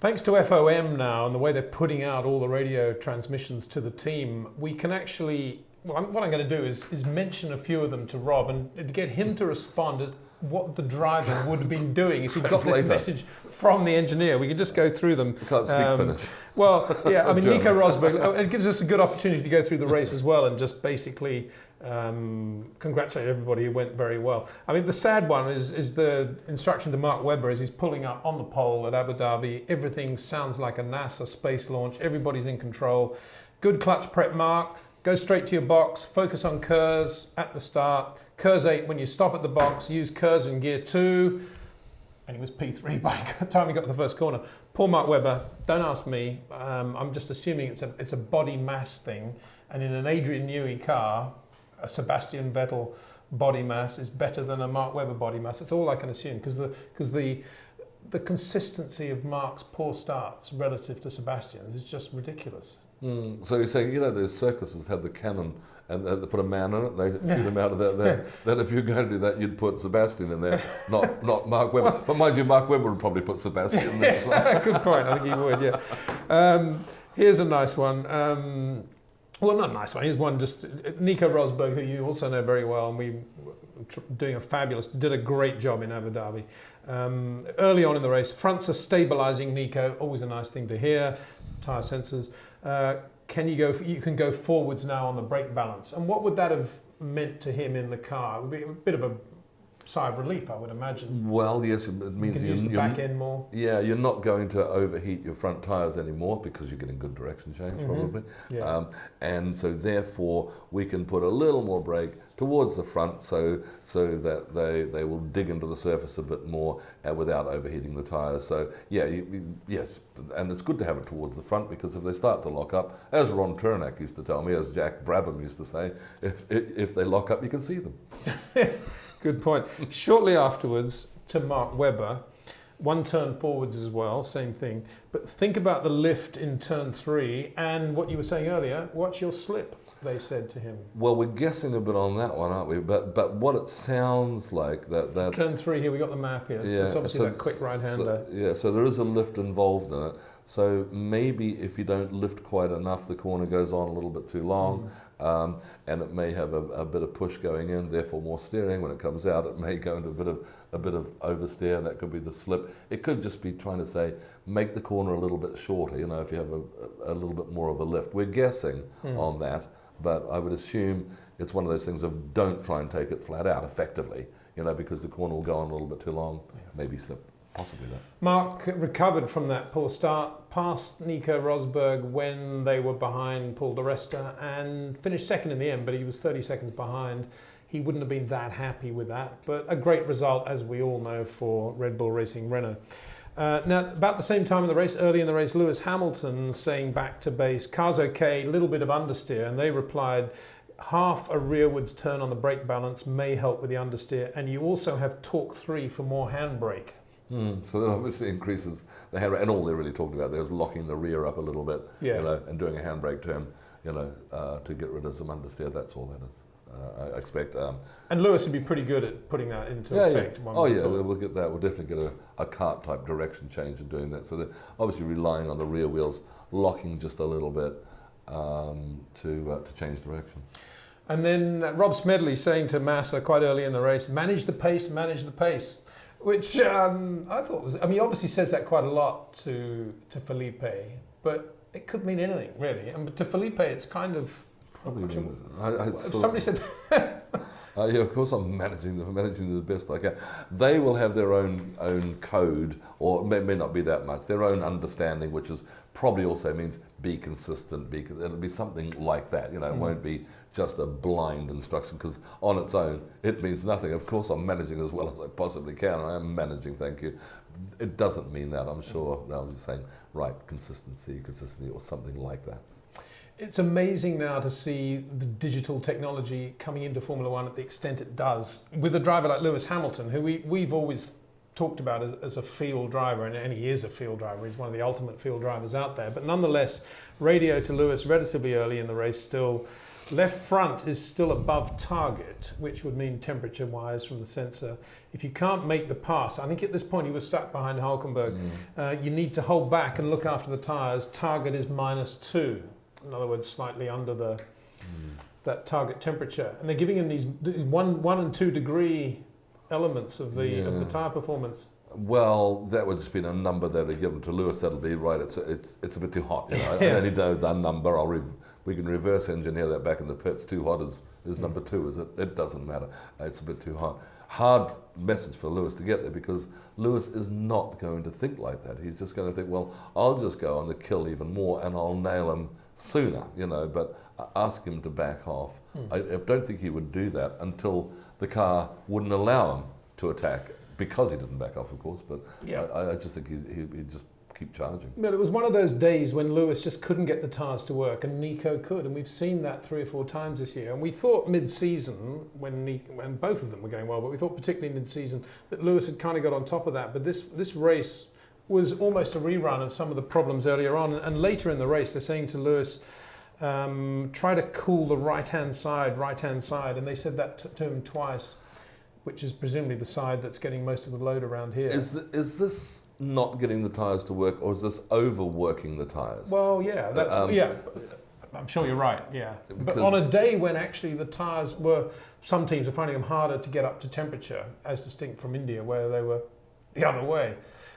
Thanks to FOM now and the way they're putting out all the radio transmissions to the team, we can actually, what I'm going to do is mention a few of them to Rob and get him to respond as what the driver would have been doing if he'd got this message from the engineer. We can just go through them. You can't speak Finnish. Well, yeah, I mean, Nico Rosberg, it gives us a good opportunity to go through the race as well and just basically congratulate everybody who went very well. I mean, the sad one is the instruction to Mark Webber as he's pulling up on the pole at Abu Dhabi. Everything sounds like a NASA space launch. Everybody's in control. Good clutch prep, Mark. Go straight to your box. Focus on KERS at the start. KERS 8 when you stop at the box. Use KERS in gear 2. And he was P3 by the time he got to the first corner. Poor Mark Webber, don't ask me. I'm just assuming it's a body mass thing. And in an Adrian Newey car, a Sebastian Vettel body mass is better than a Mark Webber body mass. That's all I can assume, because the consistency of Mark's poor starts relative to Sebastian's is just ridiculous. So you're saying, those circuses have the cannon and they put a man in it, they shoot him out of that there. Then if you're going to do that, you'd put Sebastian in there, not Mark Webber. Well, but mind you, Mark Webber would probably put Sebastian in there as well. Good point, I think he would, yeah. Here's a nice one. Well, not a nice one. Here's one just Nico Rosberg, who you also know very well, and we did a great job in Abu Dhabi. Early on in the race, fronts are stabilising Nico, always a nice thing to hear. Tyre sensors. You can go forwards now on the brake balance. And what would that have meant to him in the car? It would be a bit of a sigh of relief, I would imagine. Well, yes, it means you can use the back end more. Yeah, you're not going to overheat your front tyres anymore because you're getting good direction change, probably. Yeah. And so therefore we can put a little more brake towards the front so that they will dig into the surface a bit more without overheating the tyres. So yeah, yes, and it's good to have it towards the front because if they start to lock up, as Ron Turnak used to tell me, as Jack Brabham used to say, if they lock up, you can see them. Good point. Shortly afterwards, to Mark Webber, one turn forwards as well, same thing. But think about the lift in turn 3 and what you were saying earlier, watch your slip, they said to him. Well, we're guessing a bit on that one, aren't we? But what it sounds like that turn 3 here, we got the map here. Yeah, it's obviously that quick right-hander. So there is a lift involved in it. So maybe if you don't lift quite enough, the corner goes on a little bit too long. And it may have a bit of push going in, therefore more steering. When it comes out, it may go into a bit of oversteer, and that could be the slip. It could just be trying to say, make the corner a little bit shorter, if you have a little bit more of a lift. We're guessing on that, but I would assume it's one of those things of don't try and take it flat out effectively, because the corner will go on a little bit too long, maybe slip. Possibly that. Mark recovered from that poor start, passed Nico Rosberg when they were behind Paul di Resta and finished second in the end, but he was 30 seconds behind. He wouldn't have been that happy with that, but a great result, as we all know, for Red Bull Racing Renault. Now, about the same time in the race, early in the race, Lewis Hamilton saying back to base, car's okay, a little bit of understeer, and they replied, half a rearwards turn on the brake balance may help with the understeer, and you also have torque 3 for more handbrake. So that obviously increases the handbrake, and all they're really talking about there is locking the rear up a little bit, and doing a handbrake turn, to get rid of some understeer. That's all that is. I expect. And Lewis would be pretty good at putting that into effect. Yeah. We'll get that. We'll definitely get a kart type direction change in doing that. So they're obviously relying on the rear wheels locking just a little bit to change direction. And then Rob Smedley saying to Massa quite early in the race, manage the pace. Which I thought was, he obviously says that quite a lot to Felipe, but it could mean anything, really. And to Felipe, it's kind of... Somebody said... of course I'm managing them the best I can. They will have their own code, or it may not be that much, their own understanding, which is probably also means be consistent, it'll be something like that, it won't be just a blind instruction, because on its own, it means nothing. Of course, I'm managing as well as I possibly can. I am managing, thank you. It doesn't mean that. I'm sure they'll just saying, right, consistency, or something like that. It's amazing now to see the digital technology coming into Formula One at the extent it does. With a driver like Lewis Hamilton, who we've always talked about as a field driver, and he is a field driver. He's one of the ultimate field drivers out there. But nonetheless, radio to Lewis relatively early in the race still, Left front is still above target, which would mean temperature-wise from the sensor. If you can't make the pass, I think at this point he was stuck behind Hulkenberg, you need to hold back and look after the tyres. Target is -2. In other words, slightly under that target temperature. And they're giving him these 1 and 2 degree elements of the tyre performance. Well, that would just be a number that would given to Lewis. That'll be right. It's a bit too hot. You know, I only know that number. We can reverse engineer that back in the pits. Too hot is number 2, is it? It doesn't matter. It's a bit too hot. Hard message for Lewis to get there, because Lewis is not going to think like that. He's just going to think, well, I'll just go on the kill even more and I'll nail him sooner, you know, but ask him to back off. I don't think he would do that until the car wouldn't allow him to attack, because he didn't back off, of course, but I just think he'd just keep charging. But it was one of those days when Lewis just couldn't get the tyres to work and Nico could, and we've seen that 3 or 4 times this year. And we thought mid-season, when both of them were going well, but we thought particularly mid-season that Lewis had kind of got on top of that. But this race was almost a rerun of some of the problems earlier on. And later in the race, they're saying to Lewis, try to cool the right-hand side. And they said that to him twice, which is presumably the side that's getting most of the load around here. Is this not getting the tyres to work, or is this overworking the tyres? Well, yeah, that's I'm sure you're right. Yeah, but on a day when actually the tyres some teams are finding them harder to get up to temperature, as distinct from India, where they were the other way.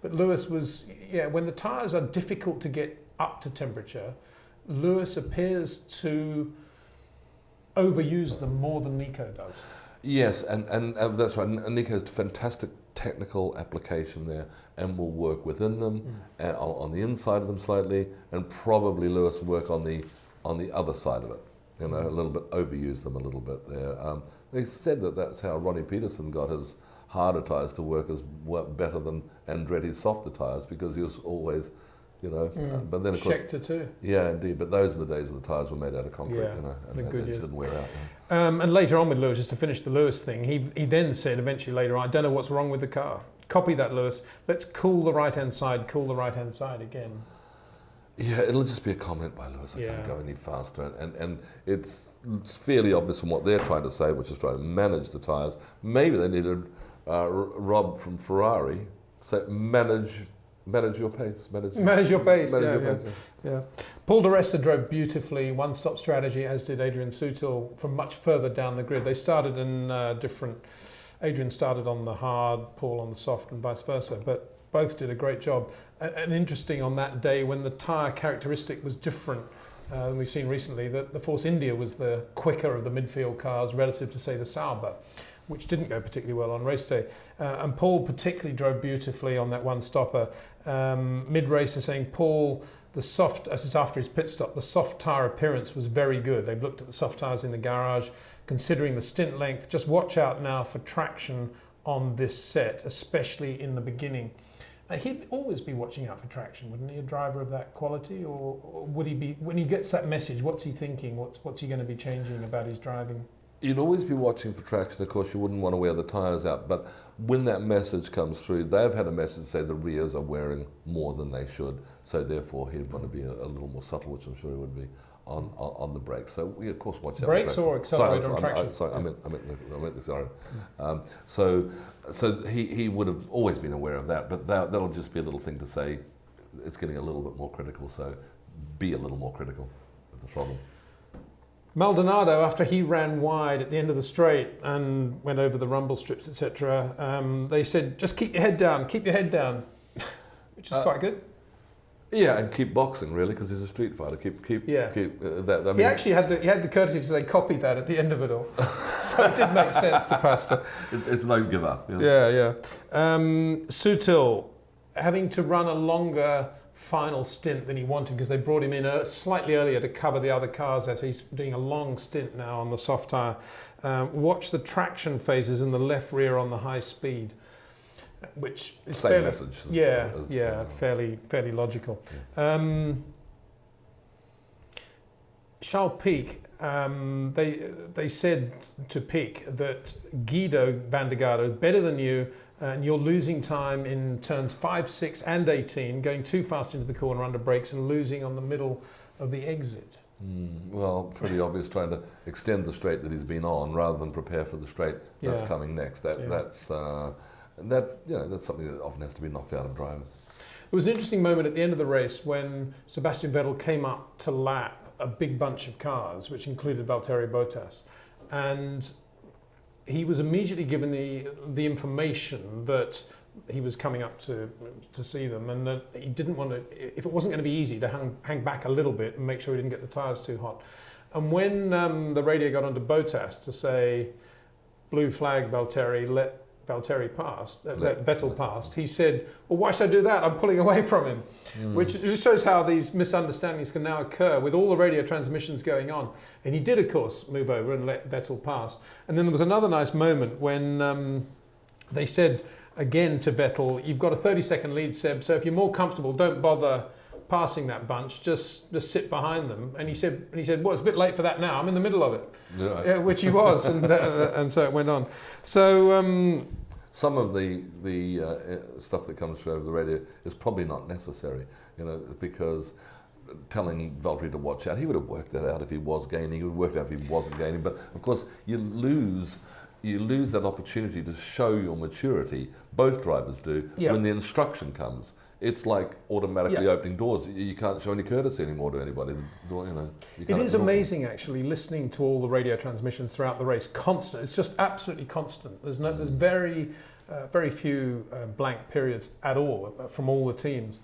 But Lewis was, when the tyres are difficult to get up to temperature, Lewis appears to overuse them more than Nico does. Yes, and that's right. And Nico's fantastic technical application there, and will work within them, on the inside of them slightly, and probably Lewis work on the other side of it. You know, a little bit, overuse them a little bit there. They said that's how Ronnie Peterson got his harder tyres to work better than Andretti's softer tyres, because he was always, you know, but then of course, Scheckter too. Yeah, indeed. But those are the days when the tyres were made out of concrete, you know, and they just didn't wear out. And later on with Lewis, just to finish the Lewis thing, he then said eventually later on, I don't know what's wrong with the car. Copy that, Lewis. Let's cool the right-hand side again. Yeah, it'll just be a comment by Lewis. I can't go any faster. And it's fairly obvious from what they're trying to say, which is trying to manage the tyres. Maybe they needed Rob from Ferrari say, manage your pace. Manage your pace. Yeah. Paul di Resta drove beautifully, one-stop strategy, as did Adrian Sutil, from much further down the grid. They started in Adrian started on the hard, Paul on the soft, and vice versa, but both did a great job. And interesting on that day when the tyre characteristic was different than we've seen recently, that the Force India was the quicker of the midfield cars relative to, say, the Sauber, which didn't go particularly well on race day. And Paul particularly drove beautifully on that one-stopper. Mid-race, they're saying Paul, this is after his pit stop, the soft tyre appearance was very good. They've looked at the soft tyres in the garage, considering the stint length. Just watch out now for traction on this set, especially in the beginning. He'd always be watching out for traction, wouldn't he, a driver of that quality? Or would he be, when he gets that message, what's he thinking? What's he going to be changing about his driving? You'd always be watching for traction. Of course, you wouldn't want to wear the tyres out, but when that message comes through, they've had a message say the rears are wearing more than they should, so therefore he'd want to be a little more subtle, which I'm sure he would be on the brakes. So we of course watch out. Brakes or accelerator on traction? I meant the accelerator. So he would have always been aware of that, but that'll just be a little thing to say. It's getting a little bit more critical, so be a little more critical of the throttle. Maldonado, after he ran wide at the end of the straight and went over the rumble strips, etc., they said, just keep your head down, which is quite good. Yeah, and keep boxing, really, because he's a street fighter. Keep that. I mean, he actually had the courtesy to say, copy that at the end of it all. So it did make sense to Pastor. It's no give up. You know? Yeah. Sutil, having to run a longer final stint than he wanted because they brought him in slightly earlier to cover the other cars as he's doing a long stint now on the soft tyre. Watch the traction phases in the left rear on the high speed, which is same message. Fairly logical. Yeah. Charles Pic, they said to Pic that Guido van der Garde is better than you, and you're losing time in turns 5, 6 and 18, going too fast into the corner under brakes and losing on the middle of the exit. Well, pretty obvious, trying to extend the straight that he's been on rather than prepare for the straight that's coming next. That's something that often has to be knocked out of drivers. It was an interesting moment at the end of the race when Sebastian Vettel came up to lap a big bunch of cars, which included Valtteri Bottas, and he was immediately given the information that he was coming up to see them, and that he didn't want to, if it wasn't going to be easy, to hang back a little bit and make sure he didn't get the tyres too hot. And when the radio got onto Bottas to say, blue flag Valtteri, let Valtteri pass, let Vettel pass, he said, well, why should I do that? I'm pulling away from him. Which just shows how these misunderstandings can now occur with all the radio transmissions going on. And he did, of course, move over and let Vettel pass. And then there was another nice moment when they said again to Vettel, you've got a 30-second lead, Seb, so if you're more comfortable, don't bother passing that bunch, just sit behind them. And he said, well, it's a bit late for that now, I'm in the middle of it. Right. Which he was, and so it went on. So some of the stuff that comes through over the radio is probably not necessary, because telling Valtteri to watch out, he would have worked that out if he was gaining, he would have worked out if he wasn't gaining, but of course you lose that opportunity to show your maturity. Both drivers do when the instruction comes. It's like automatically opening doors. You can't show any courtesy anymore to anybody. It is amazing, actually, listening to all the radio transmissions throughout the race. Constant. It's just absolutely constant. There's very few blank periods at all from all the teams.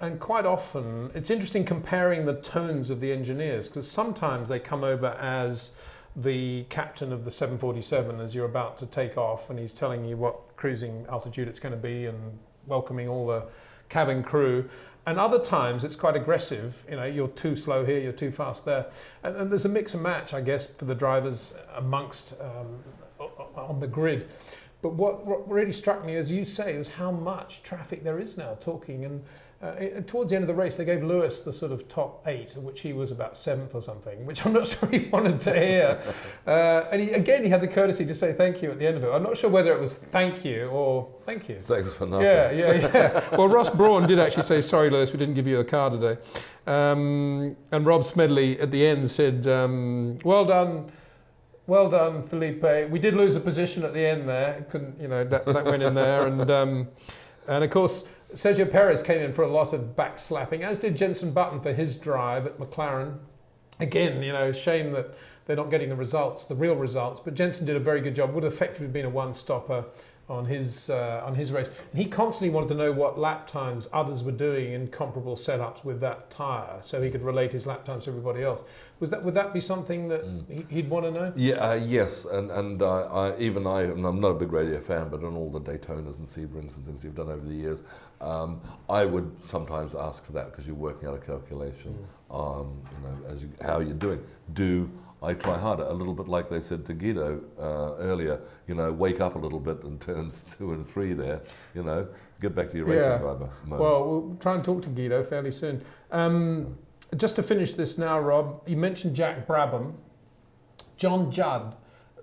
And quite often, it's interesting comparing the tones of the engineers, because sometimes they come over as the captain of the 747 as you're about to take off, and he's telling you what cruising altitude it's going to be and welcoming all the cabin crew. And other times it's quite aggressive, you're too slow here, you're too fast there. And there's a mix and match, I guess, for the drivers amongst on the grid. But what really struck me, as you say, was how much traffic there is now talking. And towards the end of the race, they gave Lewis the sort of top 8, of which he was about 7th or something, which I'm not sure he wanted to hear. And he had the courtesy to say thank you at the end of it. I'm not sure whether it was thank you or thank you. Thanks for nothing. Yeah. Well, Ross Brawn did actually say, sorry, Lewis, we didn't give you a car today. And Rob Smedley at the end said, well done, Felipe. We did lose a position at the end there. Couldn't, that went in there. And of course, Sergio Perez came in for a lot of backslapping, as did Jenson Button for his drive at McLaren. Again, shame that they're not getting the real results. But Jenson did a very good job. Would have effectively been a one-stopper on his race. And he constantly wanted to know what lap times others were doing in comparable setups with that tyre, so he could relate his lap times to everybody else. Would that be something that he'd want to know? Yeah, yes, and I'm not a big radio fan, but on all the Daytonas and Sebrings and things you've done over the years, I would sometimes ask for that, because you're working out a calculation, how you're doing. I try harder, a little bit like they said to Guido earlier, wake up a little bit in turns 2 and 3 there, get back to your racing driver mode. Well, we'll try and talk to Guido fairly soon. Just to finish this now, Rob, you mentioned Jack Brabham. John Judd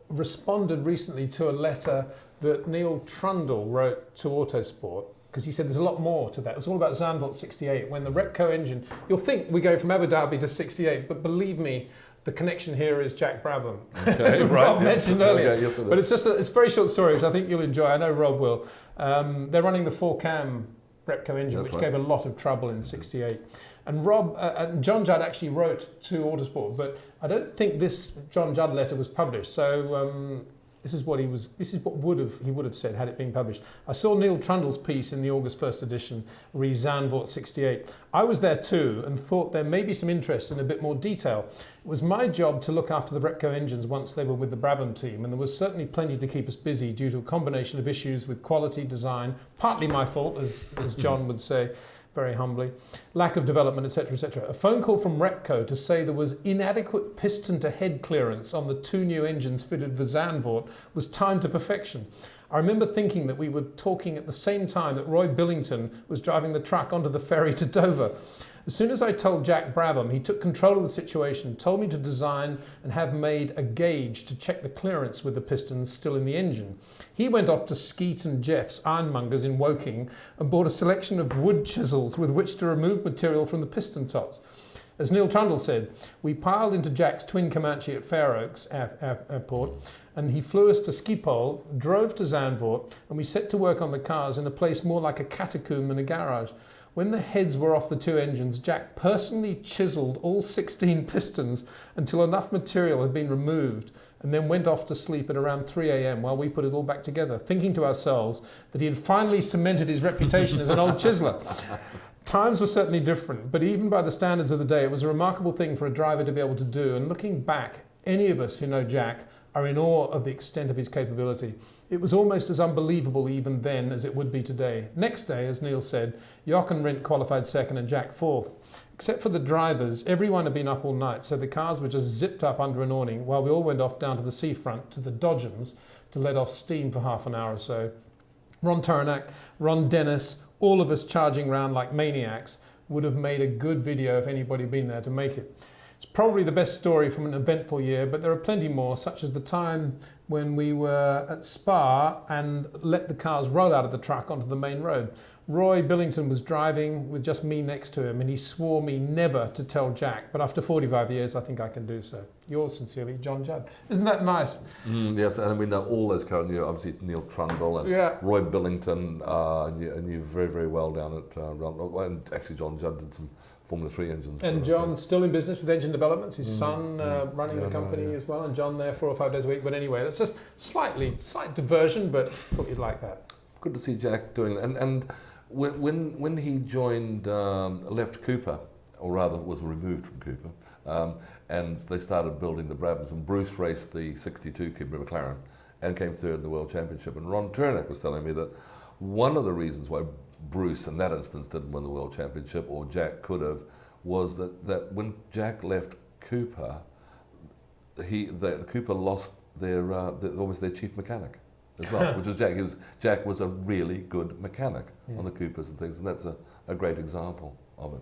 responded recently to a letter that Neil Trundle wrote to Autosport, because he said there's a lot more to that. It was all about Zandvoort 68, when the Repco engine, you'll think we go from Abu Dhabi to 68, but believe me, the connection here is Jack Brabham, okay, Rob mentioned earlier. Okay, yes, but it's just it's a very short story, which I think you'll enjoy. I know Rob will. They're running the 4-cam Repco engine, which gave a lot of trouble in 68. And John Judd actually wrote to Autosport, but I don't think this John Judd letter was published. So this is what he would have said had it been published. I saw Neil Trundle's piece in the August 1st edition, re Zandvoort 68. I was there too and thought there may be some interest in a bit more detail. It was my job to look after the Repco engines once they were with the Brabham team, and there was certainly plenty to keep us busy due to a combination of issues with quality, design, partly my fault, as John would say very humbly, lack of development, etc., etc. A phone call from Repco to say there was inadequate piston-to-head clearance on the 2 new engines fitted for Zandvoort was timed to perfection. I remember thinking that we were talking at the same time that Roy Billington was driving the truck onto the ferry to Dover. As soon as I told Jack Brabham, he took control of the situation, told me to design and have made a gauge to check the clearance with the pistons still in the engine. He went off to Skeet and Jeff's Ironmongers in Woking and bought a selection of wood chisels with which to remove material from the piston tops. As Neil Trundle said, we piled into Jack's twin Comanche at Fair Oaks Airport, and he flew us to Schiphol, drove to Zandvoort, and we set to work on the cars in a place more like a catacomb than a garage. When the heads were off the two engines, Jack personally chiselled all 16 pistons until enough material had been removed, and then went off to sleep at around 3 a.m. while we put it all back together, thinking to ourselves that he had finally cemented his reputation as an old chiseller. Times were certainly different, but even by the standards of the day, it was a remarkable thing for a driver to be able to do, and looking back, any of us who know Jack are in awe of the extent of his capability. It was almost as unbelievable even then as it would be today. Next day, as Neil said, Jock and Rindt qualified second and Jack fourth. Except for the drivers, everyone had been up all night, so the cars were just zipped up under an awning while we all went off down to the seafront to the Dodgems to let off steam for half an hour or so. Ron Turanak, Ron Dennis, all of us charging round like maniacs would have made a good video if anybody had been there to make it. It's probably the best story from an eventful year, but there are plenty more, such as the time when we were at Spa and let the cars roll out of the truck onto the main road. Roy Billington was driving with just me next to him, and he swore me never to tell Jack, but after 45 years, I think I can do so. Yours sincerely, John Judd. Isn't that nice? Yes, and we know all those cars, obviously Neil Trundle and Roy Billington, and you very, very well down at and actually John Judd did some Formula 3 engines. And John's still in business with engine developments. His son running the company as well, and John there 4 or 5 days a week. But anyway, that's just slight diversion, but thought you'd like that. Good to see Jack doing that. And when he joined, left Cooper, or rather was removed from Cooper, and they started building the Brabhams, and Bruce raced the 62 Cooper McLaren and came third in the World Championship. And Ron Turanak was telling me that one of the reasons why Bruce in that instance didn't win the World Championship, or Jack could have, was that when Jack left Cooper, Cooper lost almost their chief mechanic as well, which was Jack. Jack was a really good mechanic on the Coopers and things, and that's a great example of it.